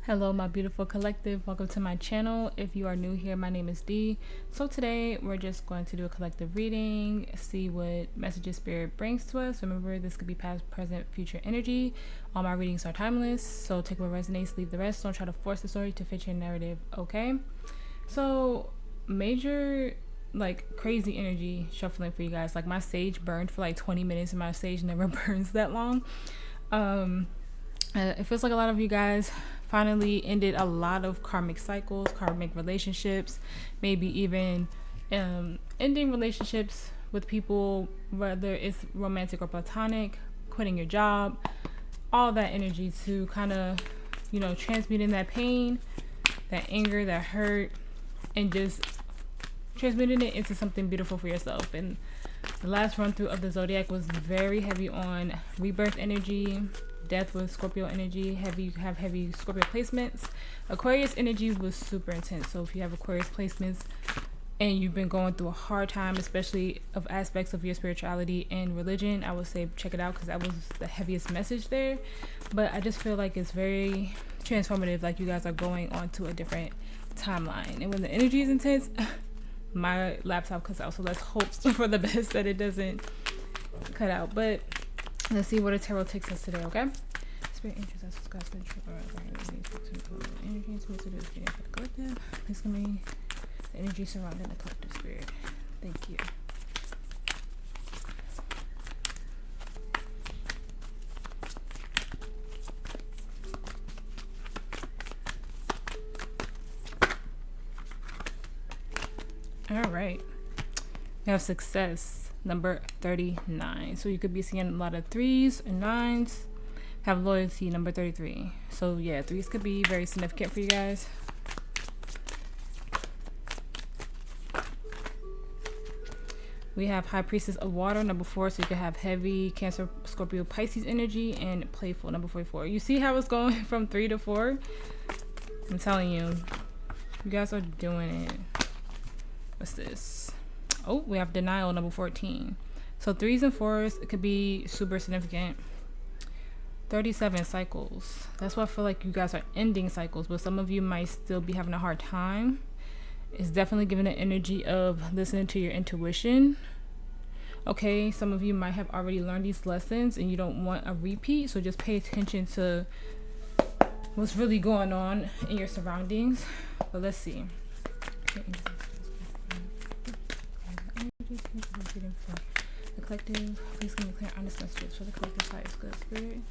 Hello my beautiful collective, welcome to my channel. If you are new here, my name is Dee. So today we're just going to do a collective reading, see what messages spirit brings to us. Remember, this could be past, present, future energy. All my readings are timeless, so take what resonates, leave the rest. Don't try to force the story to fit your narrative, okay? So major crazy energy shuffling for you guys. Like my sage burned for like 20 minutes and my sage never burns that long. It feels like a lot of you guys finally ended a lot of karmic cycles, karmic relationships, maybe even ending relationships with people, whether it's romantic or platonic, quitting your job, all that energy to kind of, transmuting that pain, that anger, that hurt, and just transmuting it into something beautiful for yourself. And the last run through of the zodiac was very heavy on rebirth energy, death with Scorpio energy, heavy Scorpio placements. Aquarius energy was super intense. So if you have Aquarius placements and you've been going through a hard time, especially of aspects of your spirituality and religion, I would say check it out because that was the heaviest message there. But I just feel like it's very transformative, like you guys are going on to a different timeline. And when the energy is intense, my laptop cuts out, so let's hope for the best that it doesn't cut out. But let's see what a tarot takes us today, okay? Spirit angels, that's God's control. Energy to the collective. Please give me the energy surrounding the collective spirit. Thank you. All right. We have success, number 39. So you could be seeing a lot of 3s and 9s. Have loyalty, number 33. So yeah, 3s could be very significant for you guys. We have High Priestess of Water, number 4. So you could have heavy Cancer, Scorpio, Pisces energy, and playful, number 44. You see how it's going from 3 to 4? I'm telling you, you guys are doing it. What's this? Oh, we have denial, number 14. So 3s and 4s, it could be super significant. 37 cycles. That's why I feel like you guys are ending cycles, but some of you might still be having a hard time. It's definitely giving the energy of listening to your intuition. Okay, some of you might have already learned these lessons and you don't want a repeat, so just pay attention to what's really going on in your surroundings. But let's see. The collective, please give me clear, honest messages for the collective highest good spirit.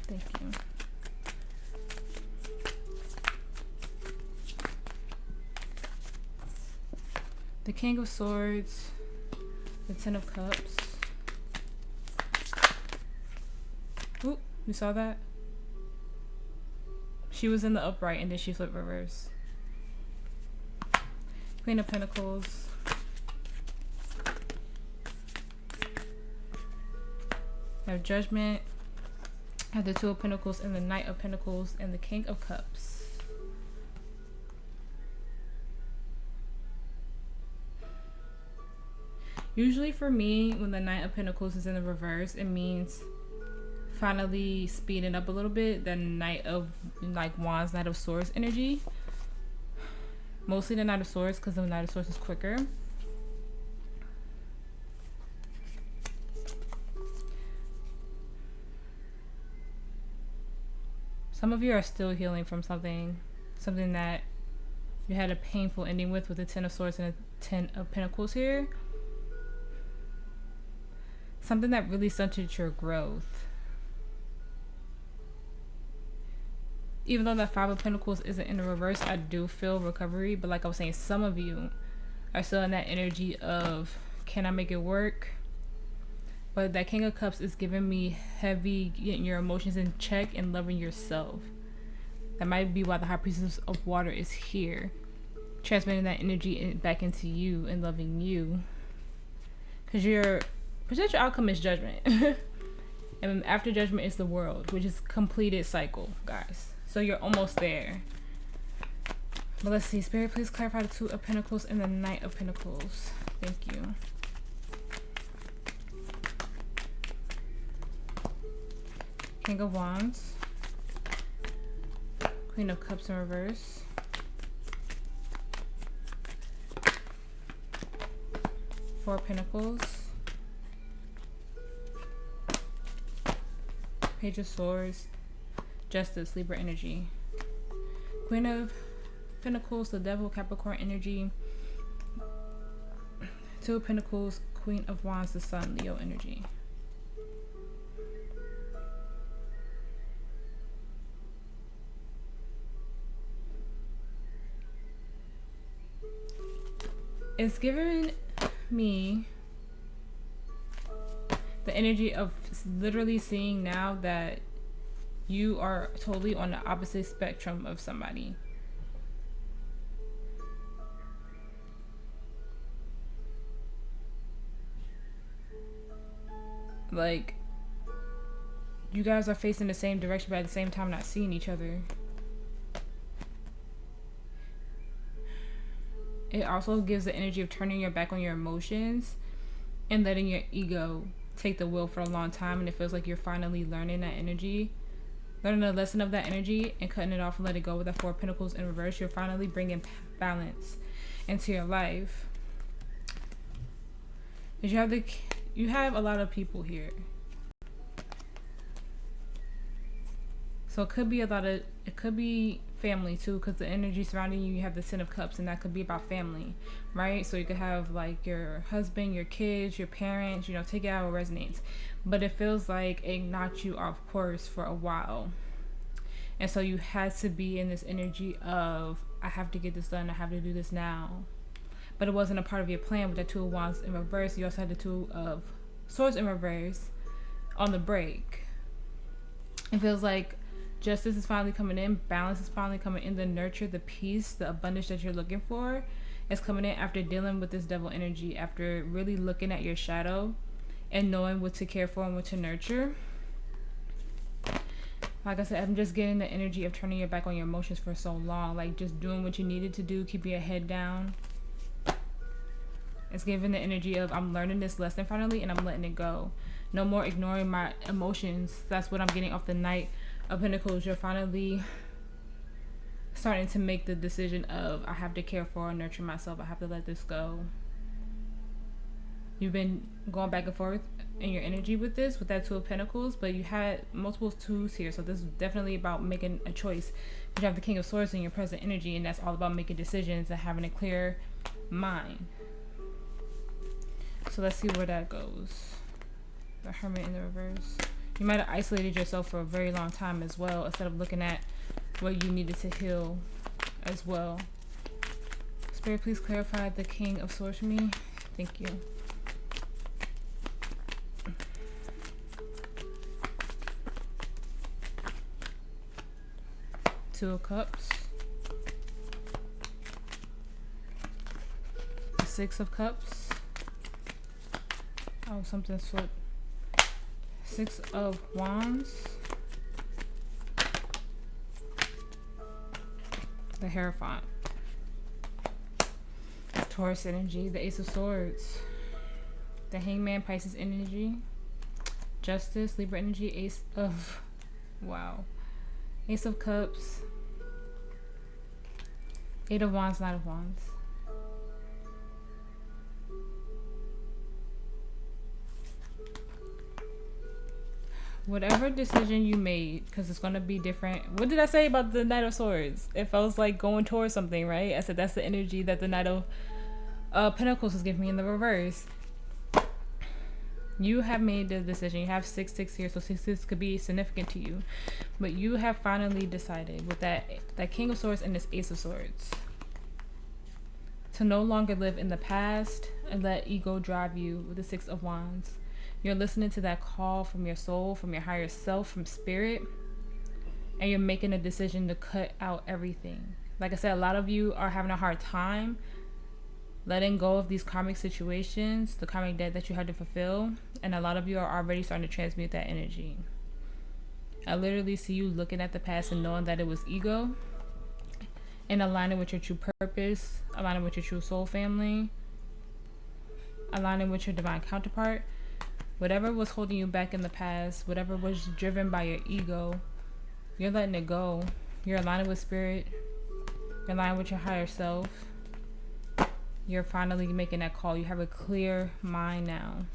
Thank you. The King of Swords, the Ten of Cups. Ooh, you saw that? She was in the upright and then she flipped reverse. Queen of Pentacles. Have Judgment, have the Two of Pentacles and the Knight of Pentacles and the King of Cups. Usually for me, when the Knight of Pentacles is in the reverse, it means finally speeding up a little bit. The Knight of Wands, Knight of Swords energy. Mostly the Knight of Swords because the Knight of Swords is quicker. Some of you are still healing from something that you had a painful ending with the Ten of Swords and the Ten of Pentacles here. Something that really stunted your growth. Even though that Five of Pentacles isn't in the reverse, I do feel recovery. But like I was saying, some of you are still in that energy of, can I make it work? But that King of Cups is giving me heavy getting your emotions in check and loving yourself. That might be why the High Priestess of Water is here. Transmitting that energy back into you and loving you. Because your potential outcome is judgment. And after judgment is the world, which is completed cycle, guys. So you're almost there. But let's see. Spirit, please clarify the Two of Pentacles and the Knight of Pentacles. Thank you. King of Wands. Queen of Cups in reverse. Four of Pentacles. Page of Swords. Justice, Libra energy. Queen of Pentacles, the Devil, Capricorn energy. Two of Pentacles, Queen of Wands, the Sun, Leo energy. It's giving me the energy of literally seeing now that you are totally on the opposite spectrum of somebody. Like, you guys are facing the same direction, but at the same time not seeing each other. It also gives the energy of turning your back on your emotions and letting your ego take the wheel for a long time. And it feels like you're finally learning that energy, learning the lesson of that energy and cutting it off and let it go. With that Four of Pentacles in reverse, you're finally bringing balance into your life. Because you have a lot of people here. So it could be it could be family too, because the energy surrounding you have the Ten of Cups, and that could be about family, right? So you could have like your husband, your kids, your parents, you know, take it out what resonates. But it feels like it knocked you off course for a while. And so you had to be in this energy of, I have to get this done, I have to do this now. But it wasn't a part of your plan with the Two of Wands in reverse. You also had the Two of Swords in reverse on the break. It feels like justice is finally coming in, balance is finally coming in, the nurture, the peace, the abundance that you're looking for is coming in after dealing with this Devil energy, after really looking at your shadow and knowing what to care for and what to nurture. Like I said, I'm just getting the energy of turning your back on your emotions for so long, like just doing what you needed to do, keeping your head down. It's giving the energy of, I'm learning this lesson finally and I'm letting it go. No more ignoring my emotions. That's what I'm getting off the Knight of Pentacles. You're finally starting to make the decision of, I have to care for and nurture myself. I have to let this go. You've been going back and forth in your energy with this, with that Two of Pentacles, but you had multiple twos here. So this is definitely about making a choice. You have the King of Swords in your present energy, and that's all about making decisions and having a clear mind. So let's see where that goes. The Hermit in the reverse. You might have isolated yourself for a very long time as well, instead of looking at what you needed to heal as well. Spirit, please clarify the King of Swords for me. Thank you. Two of Cups. The Six of Cups. Oh, something's flipped. Six of Wands. The Hierophant. Taurus energy. The Ace of Swords. The Hangman, Pisces energy. Justice, Libra energy. Ace of... Wow. Ace of Cups. Eight of Wands, Knight of Wands. Whatever decision you made, because it's going to be different. What did I say about the Knight of Swords? It feels like going towards something, right? I said that's the energy that the Knight of Pentacles is giving me in the reverse. You have made the decision. You have 6-6 here, so 6 could be significant to you. But you have finally decided with that King of Swords and this Ace of Swords to no longer live in the past and let ego drive you with the Six of Wands. You're listening to that call from your soul, from your higher self, from spirit, and you're making a decision to cut out everything. Like I said, a lot of you are having a hard time letting go of these karmic situations, the karmic debt that you had to fulfill, and a lot of you are already starting to transmute that energy. I literally see you looking at the past and knowing that it was ego, and aligning with your true purpose, aligning with your true soul family, aligning with your divine counterpart. Whatever was holding you back in the past, whatever was driven by your ego, you're letting it go. You're aligning with spirit. You're aligning with your higher self. You're finally making that call. You have a clear mind now.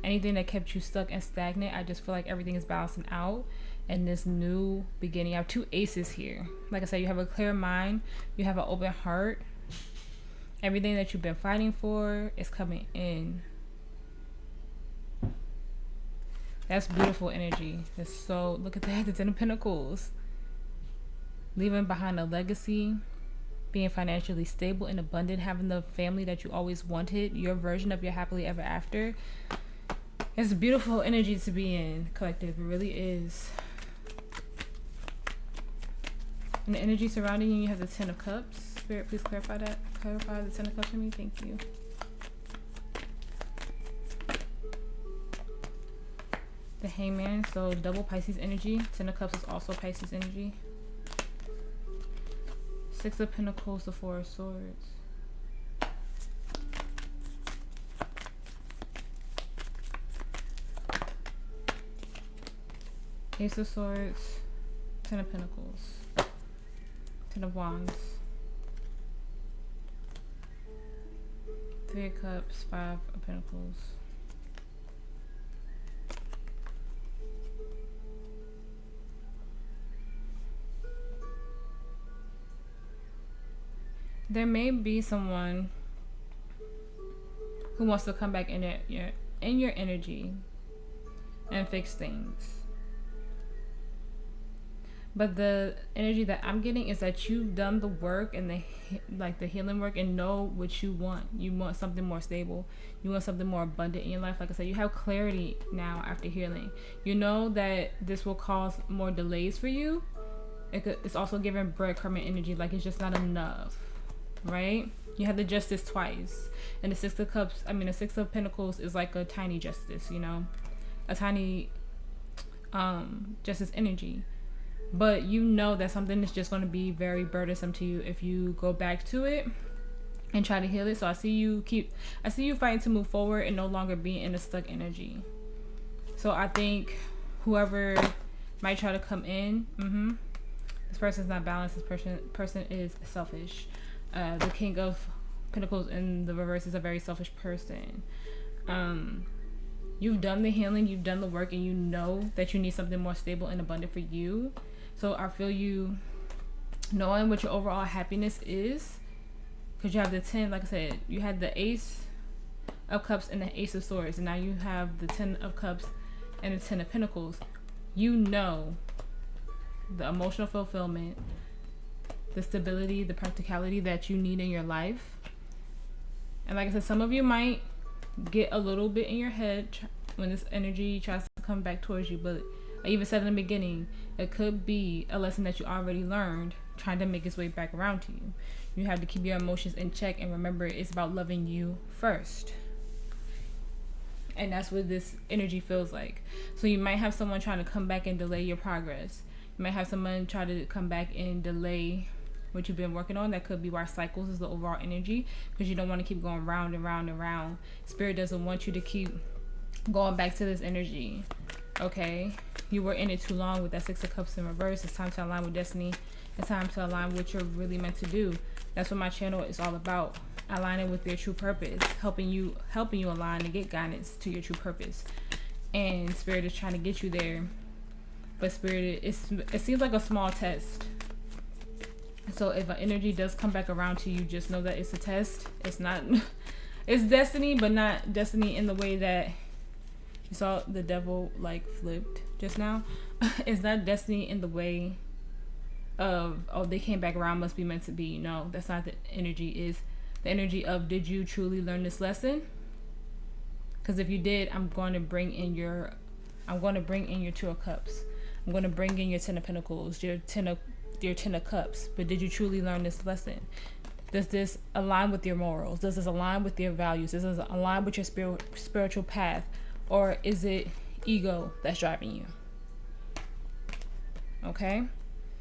Anything that kept you stuck and stagnant, I just feel like everything is balancing out. And this new beginning, I have 2 aces here. Like I said, you have a clear mind. You have an open heart. Everything that you've been fighting for is coming in. That's beautiful energy. It's so, look at that, the 10 of Pentacles. Leaving behind a legacy, being financially stable and abundant, having the family that you always wanted, your version of your happily ever after. It's a beautiful energy to be in, collective. It really is. And the energy surrounding you, you have the 10 of Cups. Spirit, please clarify that. Clarify the 10 of Cups for me. Thank you. The Hangman, so double Pisces energy. 10 of Cups is also Pisces energy. 6 of Pentacles, the 4 of Swords. Ace of Swords, 10 of Pentacles, 10 of Wands, 3 of Cups, 5 of Pentacles. There may be someone who wants to come back in your energy and fix things. But the energy that I'm getting is that you've done the work and the healing work and know what you want. You want something more stable. You want something more abundant in your life. Like I said, you have clarity now after healing. You know that this will cause more delays for you. It's also giving breadcrumb energy, like it's just not enough, right? You have the Justice twice. And the 6 of Cups, the 6 of Pentacles is like a tiny justice, you know? A tiny justice energy. But you know that something is just going to be very burdensome to you if you go back to it and try to heal it. So I see you fighting to move forward and no longer being in a stuck energy. So I think whoever might try to come in, this person's not balanced. This person is selfish. The King of Pentacles in the reverse is a very selfish person. You've done the healing, you've done the work, and you know that you need something more stable and abundant for you. So I feel you knowing what your overall happiness is, because you have the 10, like I said, you had the Ace of Cups and the Ace of Swords, and now you have the 10 of Cups and the 10 of Pentacles. You know the emotional fulfillment, the stability, the practicality that you need in your life. And like I said, some of you might get a little bit in your head when this energy tries to come back towards you, but I even said in the beginning, it could be a lesson that you already learned trying to make its way back around to you. You have to keep your emotions in check and remember it's about loving you first. And that's what this energy feels like. So you might have someone trying to come back and delay your progress. You might have someone try to come back and delay what you've been working on. That could be why cycles is the overall energy, because you don't want to keep going round and round and round. Spirit doesn't want you to keep going back to this energy. Okay, you were in it too long with that 6 of Cups in reverse. It's time to align with destiny. It's time to align with what you're really meant to do. That's what my channel is all about. Aligning with your true purpose, helping you align and get guidance to your true purpose. And Spirit is trying to get you there. But Spirit, it seems like a small test. So if an energy does come back around to you, just know that it's a test. It's not, it's destiny, but not destiny in the way that you saw the devil like flipped just now. It's not destiny in the way of, oh, they came back around, must be meant to be. No, that's not the energy. Is the energy of, did you truly learn this lesson? Because if you did, I'm going to bring in your 2 of Cups. I'm going to bring in your 10 of Pentacles, your 10 of Cups. But did you truly learn this lesson? Does this align with your morals? Does this align with your values? Does this align with your spiritual path? Or is it ego that's driving you? Okay?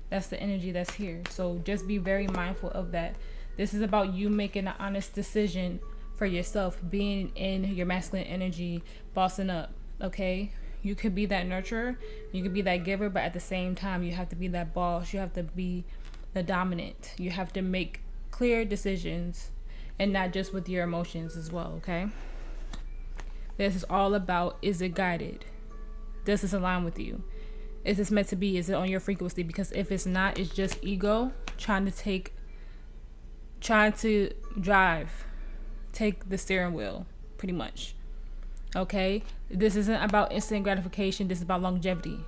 That's the energy that's here. So just be very mindful of that. This is about you making an honest decision for yourself, being in your masculine energy, bossing up. Okay? You could be that nurturer, you could be that giver, but at the same time, you have to be that boss. You have to be the dominant. You have to make clear decisions, and not just with your emotions as well, okay? This is all about, is it guided? Does this align with you? Is this meant to be? Is it on your frequency? Because if it's not, it's just ego trying to drive, take the steering wheel, pretty much. Okay? This isn't about instant gratification. This is about longevity.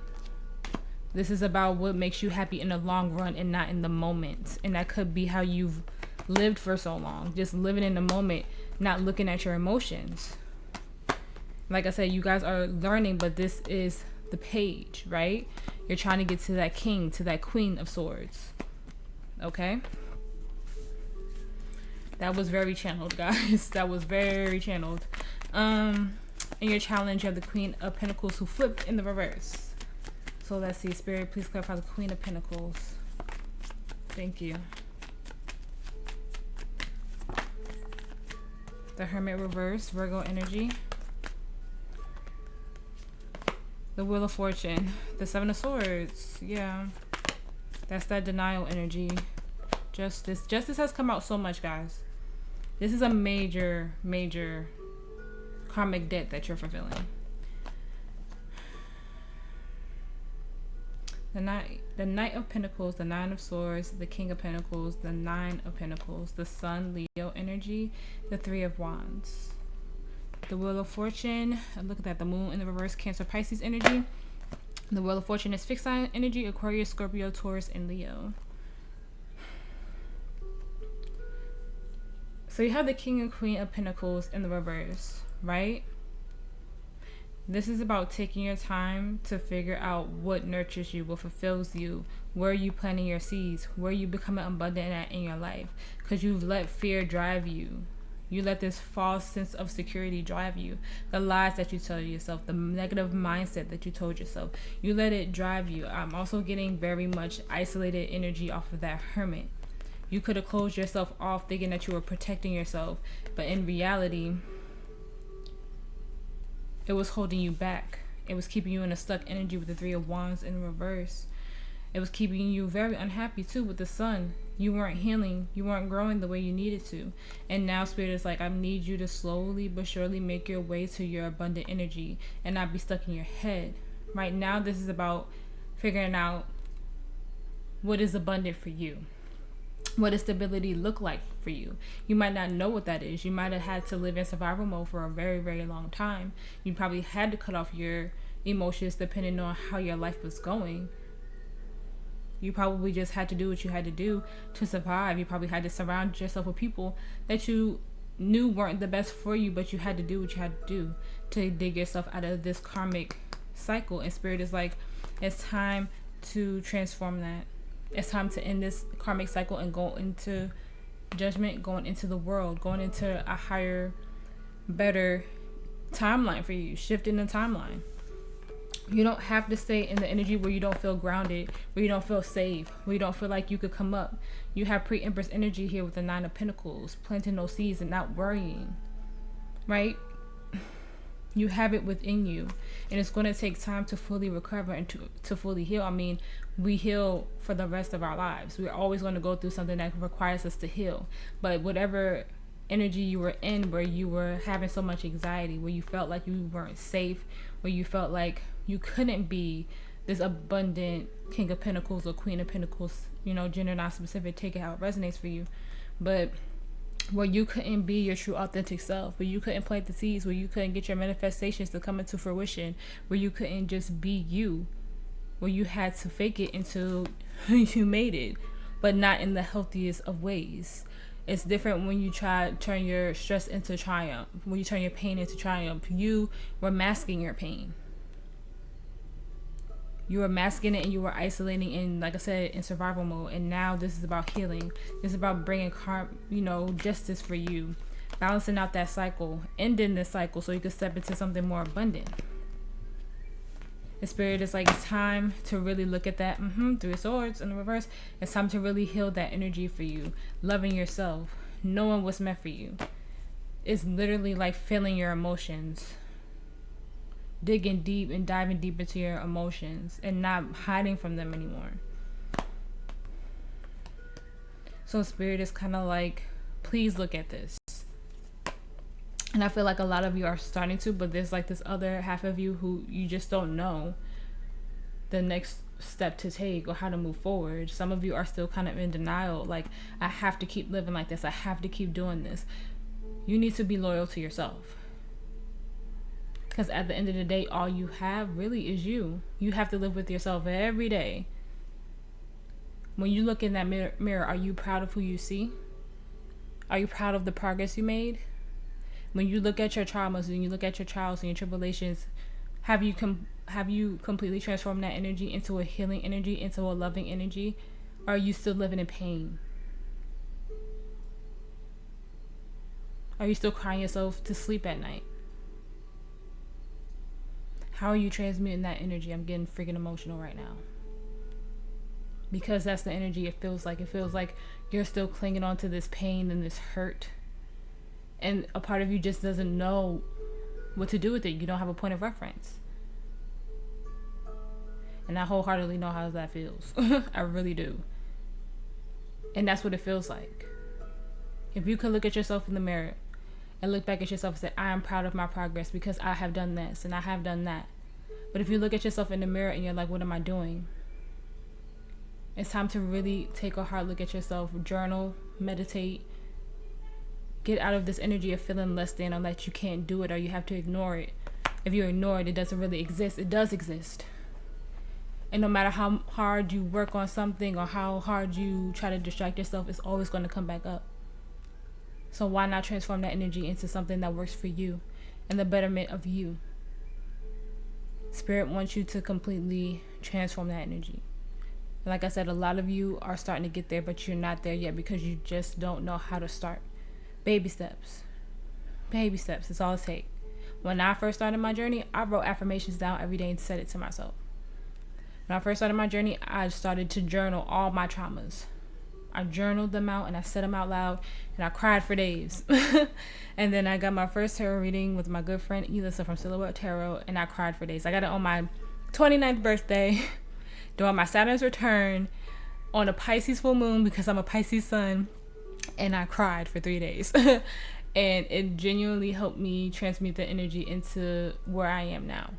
This is about what makes you happy in the long run and not in the moment. And that could be how you've lived for so long. Just living in the moment, not looking at your emotions. Like I said, you guys are learning, but this is the page, right? You're trying to get to that king, to that queen of swords. Okay? That was very channeled, guys. That was very channeled. In your challenge, you have the Queen of Pentacles who flipped in the reverse. So let's see, Spirit, please clarify the Queen of Pentacles. Thank you. The Hermit reverse, Virgo energy. The Wheel of Fortune, the Seven of Swords. Yeah, that's that denial energy. Justice has come out so much, guys. This is a major karmic debt that you're fulfilling. The Knight of Pentacles, the Nine of Swords, the King of Pentacles, the Nine of Pentacles, the Sun, Leo energy, the Three of Wands. The Wheel of Fortune, look at that, the Moon in the reverse, Cancer, Pisces energy. The Wheel of Fortune is fixed sign energy, Aquarius, Scorpio, Taurus, and Leo. So you have the King and Queen of Pentacles in the reverse, right? This is about taking your time to figure out what nurtures you, what fulfills you, where are you planting your seeds, where are you becoming abundant at in your life, because you've let fear drive you. You let this false sense of security drive you. The lies that you tell yourself, the negative mindset that you told yourself, you let it drive you. I'm also getting very much isolated energy off of that Hermit. You could have closed yourself off thinking that you were protecting yourself, but in reality, it was holding you back. It was keeping you in a stuck energy with the Three of Wands in reverse. It was keeping you very unhappy too with the Sun. You weren't healing. You weren't growing the way you needed to. And now Spirit is like, I need you to slowly but surely make your way to your abundant energy and not be stuck in your head. Right now, this is about figuring out what is abundant for you. What does stability look like for you? You might not know what that is. You might have had to live in survival mode for a very, very long time. You probably had to cut off your emotions depending on how your life was going. You probably just had to do what you had to do to survive. You probably had to surround yourself with people that you knew weren't the best for you, but you had to do what you had to do to dig yourself out of this karmic cycle. And Spirit is like, it's time to transform that. It's time to end this karmic cycle and go into judgment, going into the world, going into a higher, better timeline for you, shifting the timeline. You don't have to stay in the energy where you don't feel grounded, where you don't feel safe, where you don't feel like you could come up. You have pre-Empress energy here with the Nine of Pentacles, planting those seeds and not worrying, right? You have it within you, and it's going to take time to fully recover and to fully heal. I mean, we heal for the rest of our lives. We're always going to go through something that requires us to heal. But whatever energy you were in, where you were having so much anxiety, where you felt like you weren't safe, where you felt like you couldn't be this abundant King of Pentacles or Queen of Pentacles, you know, gender non-specific, take it how it resonates for you. But where you couldn't be your true authentic self, where you couldn't plant the seeds, where you couldn't get your manifestations to come into fruition, where you couldn't just be you, where you had to fake it until you made it, but not in the healthiest of ways. It's different when you try to turn your stress into triumph, when you turn your pain into triumph. You were masking your pain. You were masking it and you were isolating in, like I said, in survival mode. And now this is about healing. This is about bringing justice for you, balancing out that cycle, ending this cycle so you can step into something more abundant. The Spirit is like, it's time to really look at that. Three of Swords in the reverse. It's time to really heal that energy for you, loving yourself, knowing what's meant for you. It's literally like feeling your emotions. digging deep and diving deep into your emotions and not hiding from them anymore. So Spirit is kind of like, please look at this. And I feel like a lot of you are starting to, but there's like this other half of you who you just don't know the next step to take or how to move forward. Some of you are still kind of in denial, like, I have to keep living like this, I have to keep doing this. You need to be loyal to yourself, because at the end of the day, all you have really is you. You have to live with yourself every day. When you look in that mirror, are you proud of who you see? Are you proud of the progress you made? When you look at your traumas and you look at your trials and your tribulations, have you completely transformed that energy into a healing energy, into a loving energy? Or are you still living in pain? Are you still crying yourself to sleep at night? How are you transmuting that energy? I'm getting freaking emotional right now. Because that's the energy it feels like. It feels like you're still clinging on to this pain and this hurt. And a part of you just doesn't know what to do with it. You don't have a point of reference. And I wholeheartedly know how that feels. I really do. And that's what it feels like. If you could look at yourself in the mirror and look back at yourself and say, I am proud of my progress because I have done this and I have done that. But if you look at yourself in the mirror and you're like, what am I doing? It's time to really take a hard look at yourself, journal, meditate, get out of this energy of feeling less than, or that you can't do it, or you have to ignore it. If you ignore it, it doesn't really exist. It does exist. And no matter how hard you work on something or how hard you try to distract yourself, it's always going to come back up. So why not transform that energy into something that works for you and the betterment of you? Spirit wants you to completely transform that energy. Like I said, a lot of you are starting to get there, but you're not there yet because you just don't know how to start. Baby steps. Baby steps. It's all it takes. When I first started my journey, I wrote affirmations down every day and said it to myself. When I first started my journey, I started to journal all my traumas. I journaled them out and I said them out loud and I cried for days. And then I got my first tarot reading with my good friend Elisa from Silhouette Tarot, and I cried for days. I got it on my 29th birthday during my Saturn's return on a Pisces full moon because I'm a Pisces sun, and I cried for 3 days. And it genuinely helped me transmute the energy into where I am now.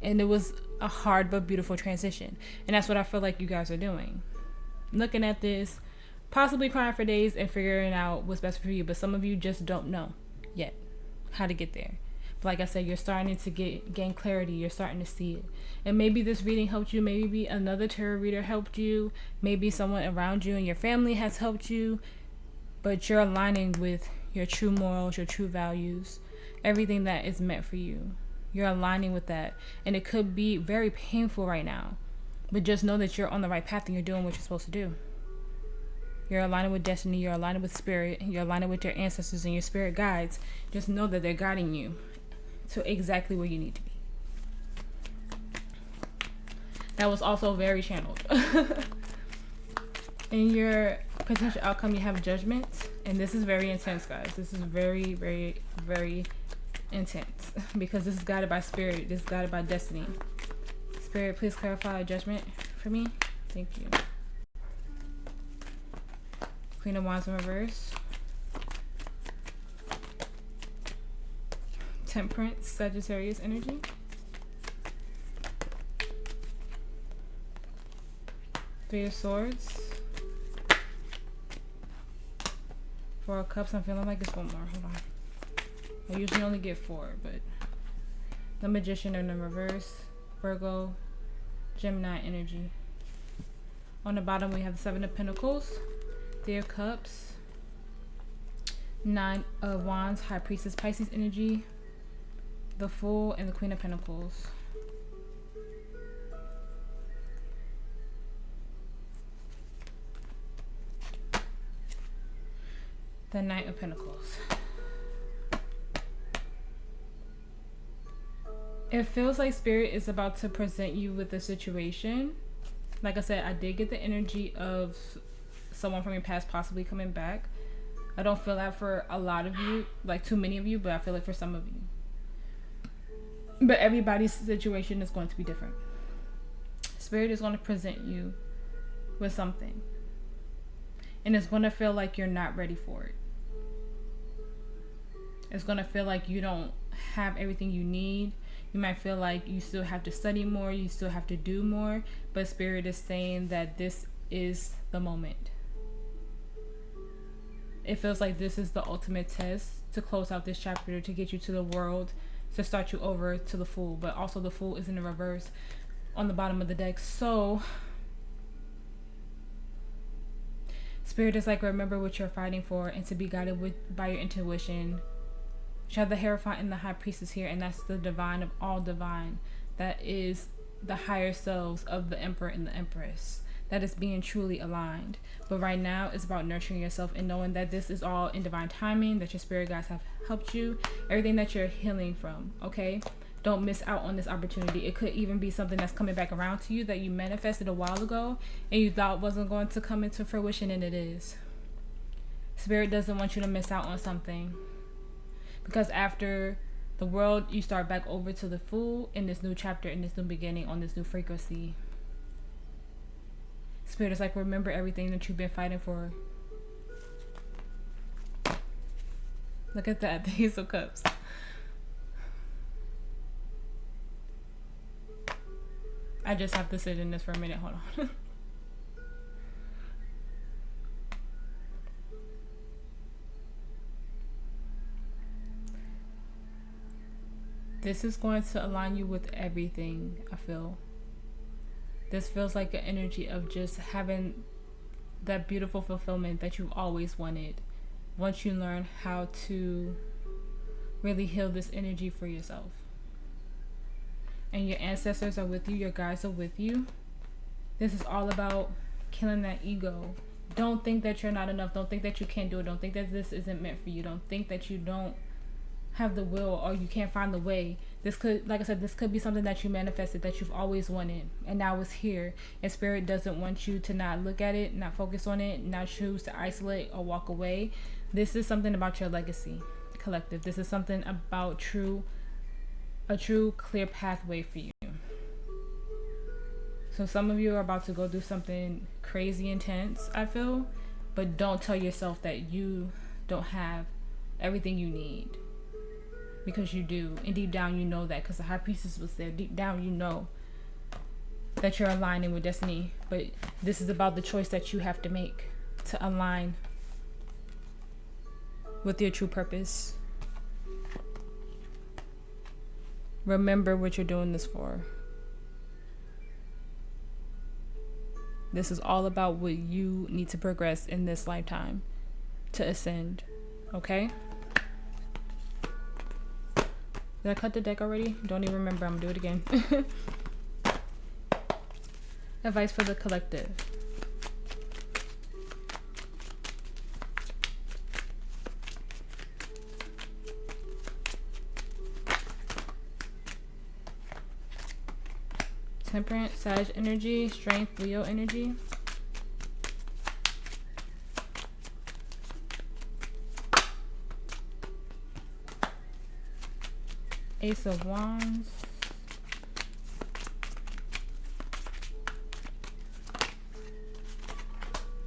And it was a hard but beautiful transition. And that's what I feel like you guys are doing. Looking at this, possibly crying for days and figuring out what's best for you. But some of you just don't know yet how to get there. But like I said, you're starting to gain clarity. You're starting to see it. And maybe this reading helped you. Maybe another tarot reader helped you. Maybe someone around you and your family has helped you. But you're aligning with your true morals, your true values, everything that is meant for you. You're aligning with that. And it could be very painful right now. But just know that you're on the right path and you're doing what you're supposed to do. You're aligning with destiny. You're aligning with spirit. You're aligning with your ancestors and your spirit guides. Just know that they're guiding you to exactly where you need to be. That was also very channeled. In your potential outcome, you have judgment. And this is very intense, guys. This is very, very, very intense. Because this is guided by spirit. This is guided by destiny. Spirit, please clarify judgment for me. Thank you. Queen of Wands in reverse. Temperance, Sagittarius energy. Three of Swords. Four of Cups. I'm feeling like it's one more. Hold on. I usually only get 4, but the Magician in the reverse. Virgo, Gemini energy. On the bottom we have the 7 of Pentacles, 3 of Cups, 9 of Wands, High Priestess Pisces energy, the Fool, and the Queen of Pentacles. The Knight of Pentacles. It feels like Spirit is about to present you with a situation. Like I said, I did get the energy of someone from your past possibly coming back. I don't feel that for a lot of you, like too many of you, but I feel like for some of you. But everybody's situation is going to be different. Spirit is going to present you with something, and it's going to feel like you're not ready for it. It's going to feel like you don't have everything you need. You might feel like you still have to study more, you still have to do more, but Spirit is saying that this is the moment. It feels like this is the ultimate test to close out this chapter, to get you to the world, to start you over to the Fool. But also the Fool is in the reverse on the bottom of the deck. So Spirit is like, remember what you're fighting for, and to be guided by your intuition. You have the Hierophant and the High Priestess here, and that's the divine of all divine. That is the higher selves of the Emperor and the Empress. That is being truly aligned. But right now, it's about nurturing yourself and knowing that this is all in divine timing, that your spirit guides have helped you, everything that you're healing from, okay? Don't miss out on this opportunity. It could even be something that's coming back around to you that you manifested a while ago and you thought wasn't going to come into fruition, and it is. Spirit doesn't want you to miss out on something. Because after the world, you start back over to the Fool in this new chapter, in this new beginning, on this new frequency. Spirit is like, remember everything that you've been fighting for. Look at that, the Ace of Cups. I just have to sit in this for a minute. Hold on. This is going to align you with everything, I feel. This feels like an energy of just having that beautiful fulfillment that you've always wanted. Once you learn how to really heal this energy for yourself. And your ancestors are with you, your guides are with you. This is all about killing that ego. Don't think that you're not enough. Don't think that you can't do it. Don't think that this isn't meant for you. Don't think that you don't have the will or you can't find the way. This could, like I said, this could be something that you manifested, that you've always wanted, and now it's here. And Spirit doesn't want you to not look at it, not focus on it, not choose to isolate or walk away. This is something about your legacy, collective. This is something about a true clear pathway for you. So some of you are about to go through something crazy intense, I feel, but don't tell yourself that you don't have everything you need, because you do. And deep down you know that, because the High Priestess was there. Deep down you know that you're aligning with destiny, but this is about the choice that you have to make to align with your true purpose. Remember what you're doing this for. This is all about what you need to progress in this lifetime to ascend. Okay? Did I cut the deck already? Don't even remember. I'm gonna do it again. Advice for the collective. Temperance, Sag energy, Strength, Leo energy. Ace of Wands.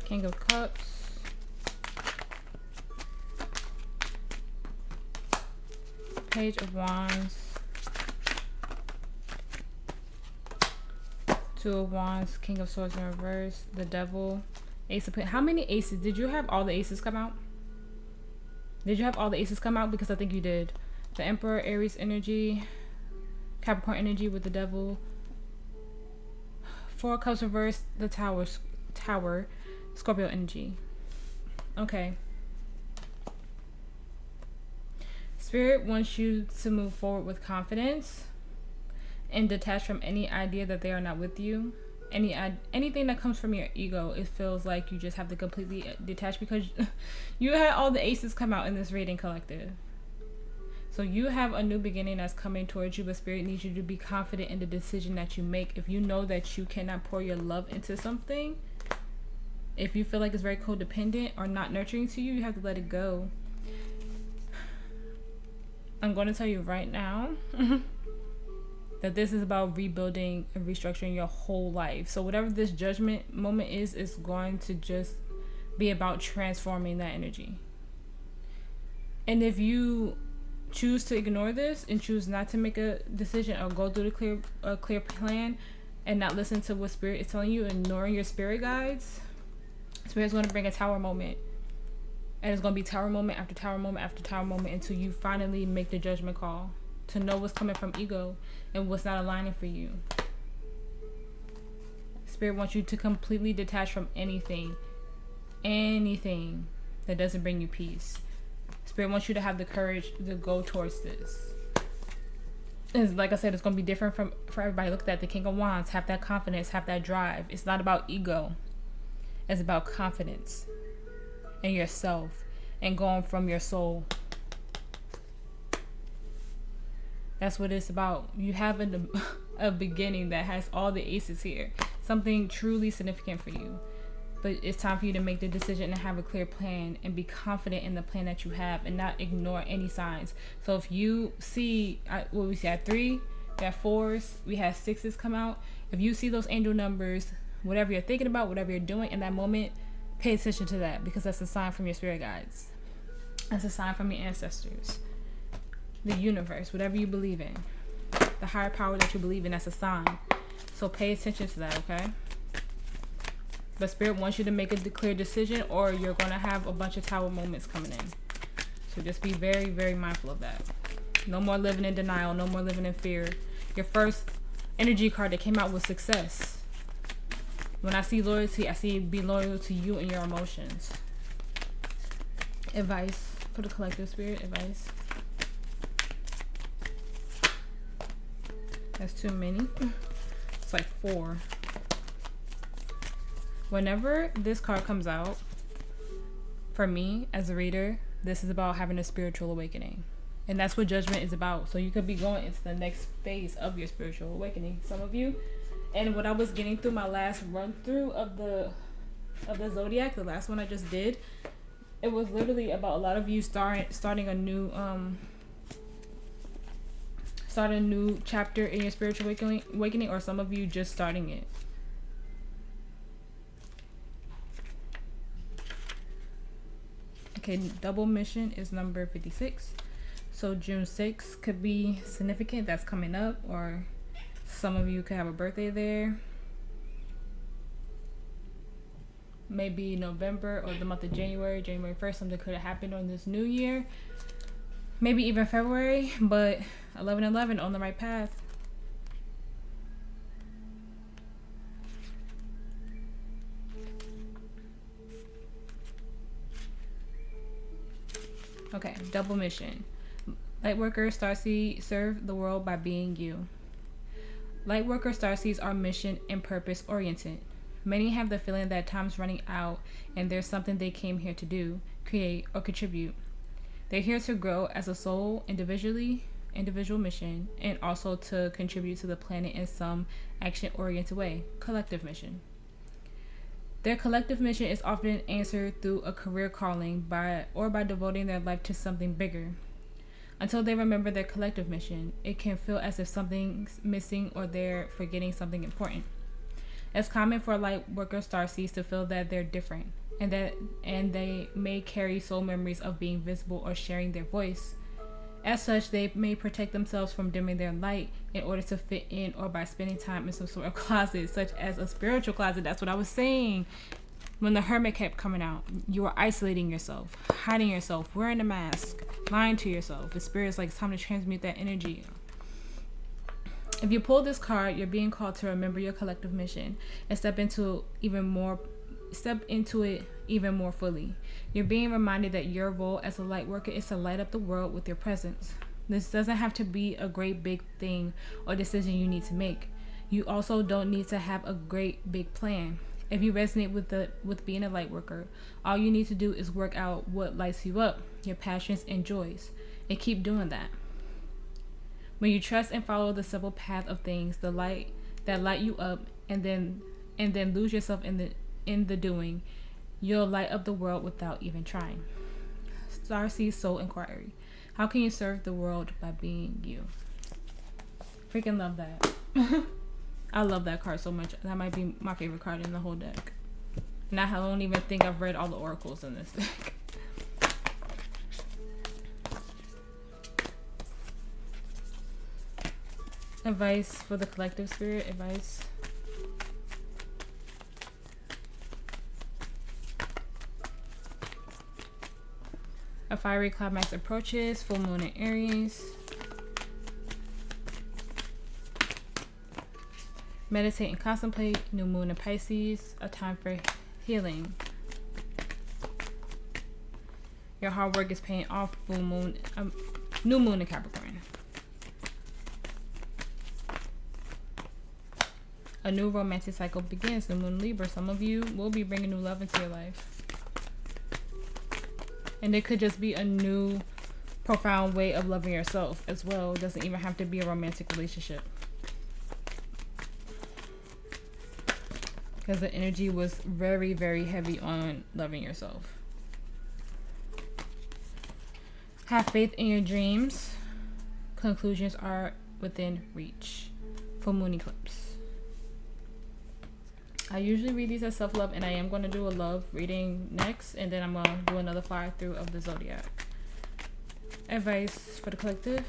King of Cups. Page of Wands. Two of Wands, King of Swords in reverse, the Devil, Ace of Pentacles. How many aces? Did you have all the aces come out? Did you have all the aces come out? Because I think you did. The Emperor, Aries energy, Capricorn energy with the Devil. Four of Cups reverse, the Tower, Scorpio energy. Okay. Spirit wants you to move forward with confidence and detach from any idea that they are not with you. Anything that comes from your ego, it feels like you just have to completely detach, because you had all the aces come out in this reading, collective. So you have a new beginning that's coming towards you, but Spirit needs you to be confident in the decision that you make. If you know that you cannot pour your love into something, if you feel like it's very codependent or not nurturing to you, you have to let it go. I'm going to tell you right now, That this is about rebuilding and restructuring your whole life. So whatever this judgment moment is going to just be about transforming that energy. And if you choose to ignore this and choose not to make a decision or go through a clear plan and not listen to what spirit is telling you, ignoring your spirit guides, spirit's going to bring a tower moment. And it's going to be tower moment after tower moment after tower moment until you finally make the judgment call to know what's coming from ego and what's not aligning for you. Spirit wants you to completely detach from anything that doesn't bring you peace. Spirit wants you to have the courage to go towards this. And like I said, it's going to be different for everybody. Look at that. The King of Wands. Have that confidence. Have that drive. It's not about ego. It's about confidence in yourself and going from your soul. That's what it's about. You have a beginning that has all the aces here. Something truly significant for you. But it's time for you to make the decision and have a clear plan and be confident in the plan that you have and not ignore any signs. So if you see, we had 3, we had 4s, we had 6s come out. If you see those angel numbers, whatever you're thinking about, whatever you're doing in that moment, pay attention to that, because that's a sign from your spirit guides. That's a sign from your ancestors. The universe, whatever you believe in, the higher power that you believe in, that's a sign. So pay attention to that, okay? But spirit wants you to make a clear decision, or you're going to have a bunch of tower moments coming in. So just be very, very mindful of that. No more living in denial. No more living in fear. Your first energy card that came out was success. When I see loyalty, I see be loyal to you and your emotions. Advice for the collective spirit. Advice. That's too many. It's like 4. Whenever this card comes out, for me as a reader, this is about having a spiritual awakening. And that's what judgment is about. So you could be going into the next phase of your spiritual awakening, some of you. And what I was getting through my last run through of the zodiac, the last one I just did, it was literally about a lot of you starting a new chapter in your spiritual awakening, or some of you just starting it. Okay, double mission is number 56. So June 6th could be significant. That's coming up, or some of you could have a birthday there. Maybe November or the month of January 1st, something could have happened on this new year. Maybe even February, but 11/11 on the right path. Okay, double mission. Lightworker, Starseed, serve the world by being you. Lightworker Starseeds are mission and purpose oriented. Many have the feeling that time's running out and there's something they came here to do, create, or contribute. They're here to grow as a soul, individual mission, and also to contribute to the planet in some action-oriented way, collective mission. Their collective mission is often answered through a career calling by devoting their life to something bigger. Until they remember their collective mission, it can feel as if something's missing or they're forgetting something important. It's common for light worker starseeds to feel that they're different, and they may carry soul memories of being visible or sharing their voice. As such, they may protect themselves from dimming their light in order to fit in, or by spending time in some sort of closet, such as a spiritual closet. That's what I was saying. When the hermit kept coming out, you were isolating yourself, hiding yourself, wearing a mask, lying to yourself. The spirit's like, it's time to transmute that energy. If you pull this card, you're being called to remember your collective mission and step into it even more fully. You're being reminded that your role as a light worker is to light up the world with your presence. This doesn't have to be a great big thing or decision you need to make. You also don't need to have a great big plan. If you resonate with being a light worker, all you need to do is work out what lights you up, your passions and joys, and keep doing that. When you trust and follow the simple path of things, the light that light you up, and then lose yourself in the doing, you'll light up the world without even trying. Starseed Soul Inquiry. How can you serve the world by being you? Freaking love that. I love that card so much. That might be my favorite card in the whole deck. And I don't even think I've read all the oracles in this deck. Advice for the collective spirit. Advice. A fiery climax approaches. Full moon in Aries. Meditate and contemplate. New moon in Pisces. A time for healing. Your hard work is paying off. Full moon. New moon in Capricorn. A new romantic cycle begins. New moon in Libra. Some of you will be bringing new love into your life. And it could just be a new, profound way of loving yourself as well. It doesn't even have to be a romantic relationship. Because the energy was very, very heavy on loving yourself. Have faith in your dreams. Conclusions are within reach. Full moon eclipse. I usually read these as self-love, and I am going to do a love reading next, and then I'm going to do another fly through of the zodiac. Advice for the collective.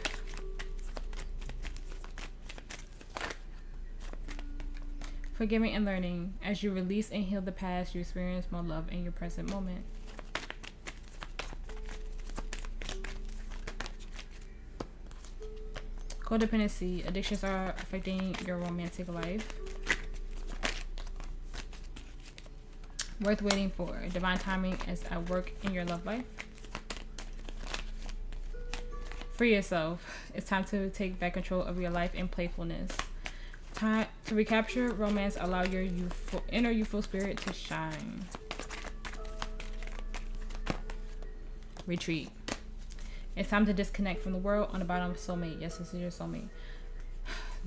Forgiving and learning. As you release and heal the past, you experience more love in your present moment. Codependency. Addictions are affecting your romantic life. Worth waiting for. Divine timing is at work in your love life. Free yourself. It's time to take back control of your life and playfulness. Time to recapture romance. Allow your inner youthful spirit to shine. Retreat. It's time to disconnect from the world. On the bottom, soulmate. Yes, this is your soulmate.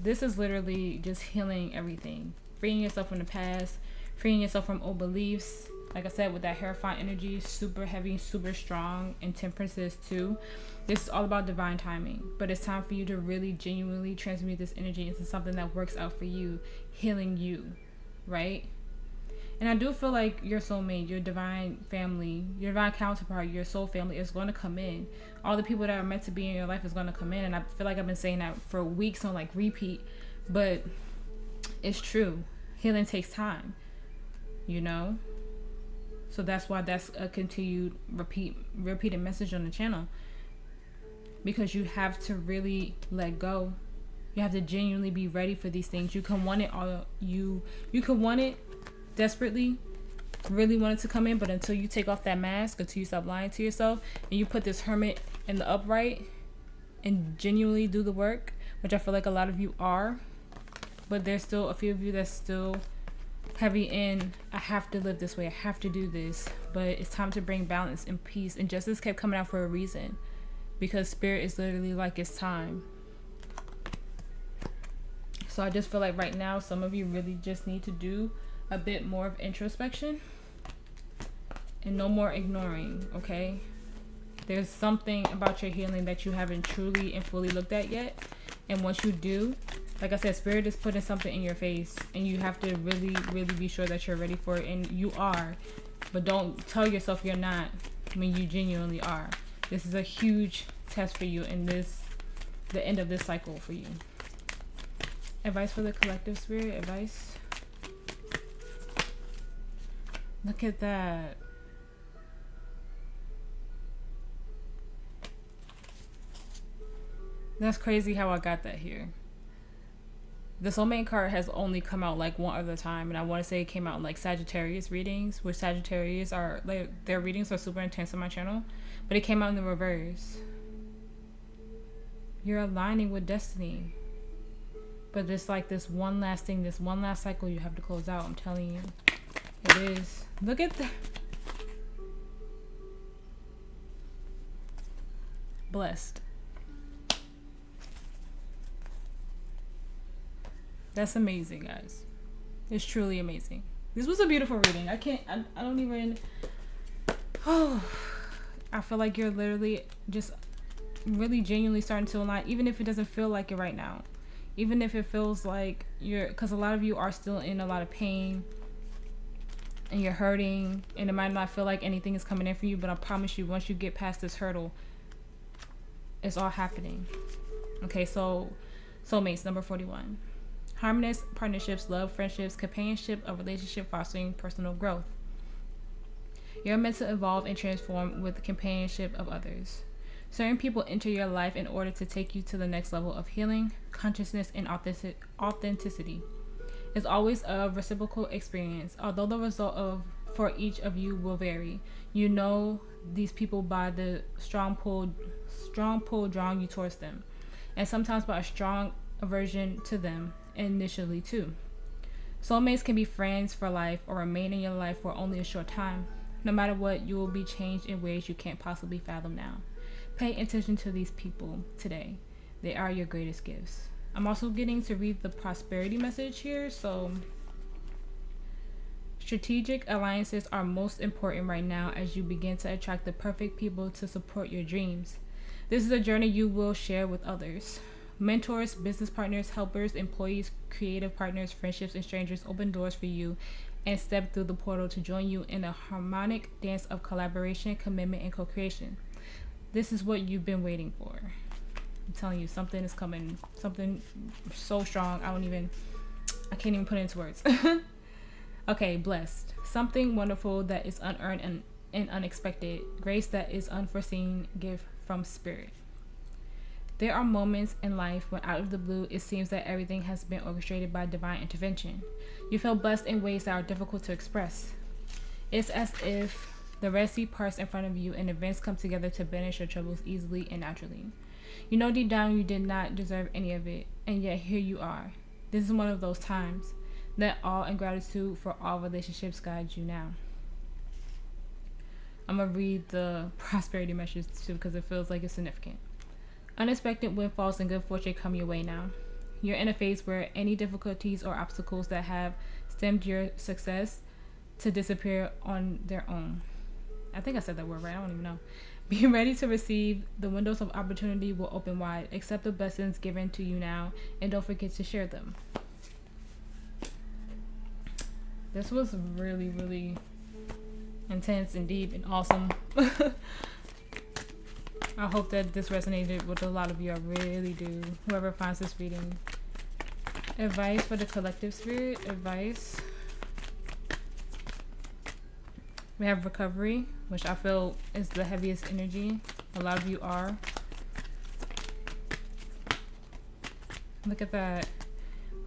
This is literally just healing everything. Freeing yourself from the past. Freeing yourself from old beliefs. Like I said, with that Hierophant energy, super heavy, super strong, and Temperances too. This is all about divine timing. But it's time for you to really genuinely transmute this energy into something that works out for you, healing you, right? And I do feel like your soulmate, your divine family, your divine counterpart, your soul family is going to come in. All the people that are meant to be in your life is going to come in. And I feel like I've been saying that for weeks on like repeat. But it's true. Healing takes time. You know, so that's why that's a continued repeated message on the channel, because you have to really let go. You have to genuinely be ready for these things. You can want it all, you can want it desperately, really want it to come in, but until you take off that mask, until you stop lying to yourself and you put this hermit in the upright and genuinely do the work, which I feel like a lot of you are, but there's still a few of you that's still heavy in, I have to live this way, I have to do this. But it's time to bring balance and peace. And justice kept coming out for a reason, because spirit is literally like, it's time. So I just feel like right now some of you really just need to do a bit more of introspection and no more ignoring. Okay, there's something about your healing that you haven't truly and fully looked at yet, and once you do, like I said, spirit is putting something in your face, and you have to really, really be sure that you're ready for it. And you are, but don't tell yourself you're not when you genuinely are. This is a huge test for you in the end of this cycle for you. Advice for the collective spirit. Advice. Look at that. That's crazy how I got that here. The soulmate card has only come out like one other time, and I want to say it came out in like Sagittarius readings, which Sagittarius are like, their readings are super intense on my channel, but it came out in the reverse. You're aligning with destiny, but it's like this one last thing, this one last cycle you have to close out. I'm telling you, it is. Look at that. Blessed. That's amazing, guys. It's truly amazing. This was a beautiful reading. I don't even, I feel like you're literally just really genuinely starting to align, even if it doesn't feel like it right now. Even if it feels like because a lot of you are still in a lot of pain and you're hurting, and it might not feel like anything is coming in for you, but I promise you, once you get past this hurdle, it's all happening. Okay, so soulmates, number 41. Harmonious partnerships, love, friendships, companionship, a relationship fostering personal growth. You're meant to evolve and transform with the companionship of others. Certain people enter your life in order to take you to the next level of healing, consciousness, and authenticity. It's always a reciprocal experience, although the result for each of you will vary. You know these people by the strong pull drawing you towards them, and sometimes by a strong aversion to them initially too. Soulmates can be friends for life or remain in your life for only a short time. No matter what, you will be changed in ways you can't possibly fathom now. Pay attention to these people today. They are your greatest gifts. I'm also getting to read the prosperity message here. So, strategic alliances are most important right now as you begin to attract the perfect people to support your dreams. This is a journey you will share with others. Mentors, business partners, helpers, employees, creative partners, friendships, and strangers open doors for you and step through the portal to join you in a harmonic dance of collaboration, commitment, and co-creation. This is what you've been waiting for. I'm telling you, something is coming. Something so strong. I can't even put it into words. Okay, blessed. Something wonderful that is unearned and unexpected. Grace that is unforeseen gift from spirit. There are moments in life when out of the blue, it seems that everything has been orchestrated by divine intervention. You feel blessed in ways that are difficult to express. It's as if the Red Sea parts in front of you and events come together to banish your troubles easily and naturally. You know deep down you did not deserve any of it, and yet here you are. This is one of those times. Let awe and gratitude for all relationships guide you now. I'm going to read the prosperity message too because it feels like it's significant. Unexpected windfalls and good fortune come your way now. You're in a phase where any difficulties or obstacles that have stemmed your success to disappear on their own. I think I said that word right. I don't even know. Be ready to receive. The windows of opportunity will open wide. Accept the blessings given to you now, and don't forget to share them. This was really, really intense and deep and awesome. I hope that this resonated with a lot of you. I really do. Whoever finds this reading. Advice for the collective spirit. Advice. We have recovery, which I feel is the heaviest energy. A lot of you are. Look at that.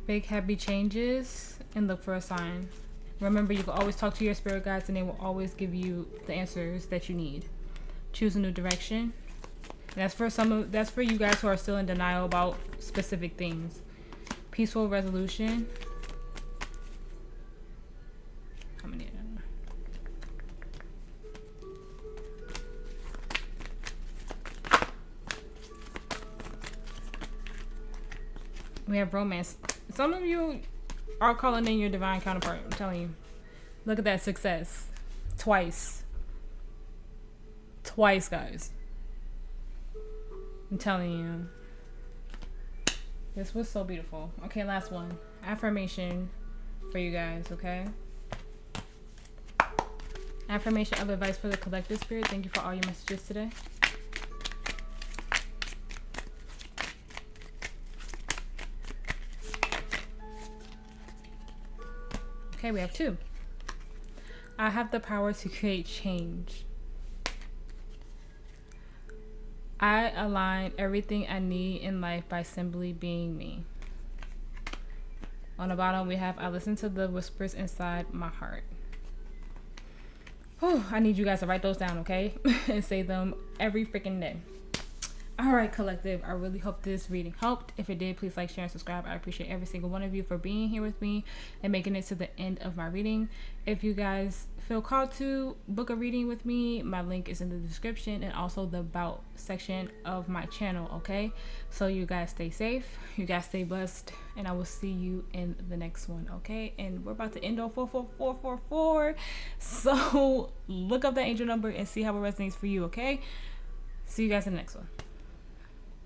Big happy changes and look for a sign. Remember, you can always talk to your spirit guides and they will always give you the answers that you need. Choose a new direction. And that's for you guys who are still in denial about specific things. Peaceful resolution. How many? We have romance. Some of you are calling in your divine counterpart. I'm telling you. Look at that success. Twice, guys. I'm telling you. This was so beautiful. Okay, last one. Affirmation for you guys, okay? Affirmation of advice for the collective spirit. Thank you for all your messages today. Okay, we have 2. I have the power to create change. I align everything I need in life by simply being me. On the bottom, we have I listen to the whispers inside my heart. Whew, I need you guys to write those down, okay? And say them every freaking day. All right, collective. I really hope this reading helped. If it did, please like, share, and subscribe. I appreciate every single one of you for being here with me and making it to the end of my reading. If you guys feel called to book a reading with me, my link is in the description and also the about section of my channel, okay? So you guys stay safe, you guys stay blessed, and I will see you in the next one, okay? And we're about to end on 44444. So look up that angel number and see how it resonates for you, okay? See you guys in the next one.